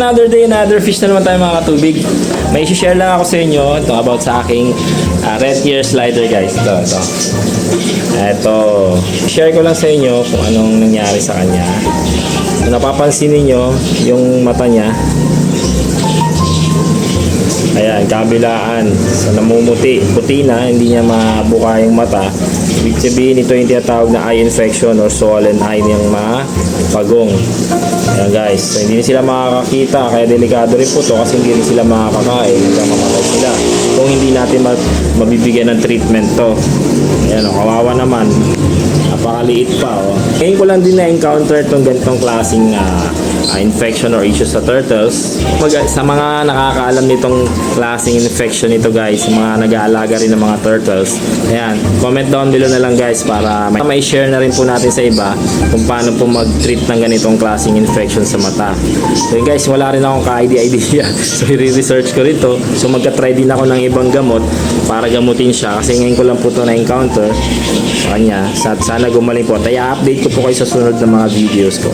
Another day, another fish na naman tayo mga katubig. May share lang ako sa inyo ito about sa aking red ear slider guys. Ito. Share ko lang sa inyo kung anong nangyari sa kanya. Kung napapansin niyo yung mata niya. Ayan, kabilaan. So, namumuti. Puti na, hindi niya mabuka yung mata. Ibig sabihin, ito yung tinatawag na eye infection or swollen eye ng mga pagong. Ayan guys, so, hindi na sila makakakita. Kaya delikado rin po to kasi hindi rin sila makakakain. Hanggang mamatay sila. Kung hindi natin mabibigyan ng treatment to. Ayan, kawawa naman. Napakaliit pa. Ngayon ko lang din na-encounter itong ganitong klaseng infection or issues sa turtles. Sa mga nakakaalam nitong klaseng infection nito guys, mga nag-aalaga rin ng mga turtles, ayan, comment down below na lang guys para may share na rin po natin sa iba kung paano po mag-treat ng ganitong klaseng infection sa mata. So yun guys, wala rin akong ka-idea. So i-research ko rin to. So magka-try din ako ng ibang gamot para gamutin siya kasi ngayon ko lang po ito na-encounter sa kanya. Sana gumaling po. Kaya update ko po kayo sa sunod na mga videos ko.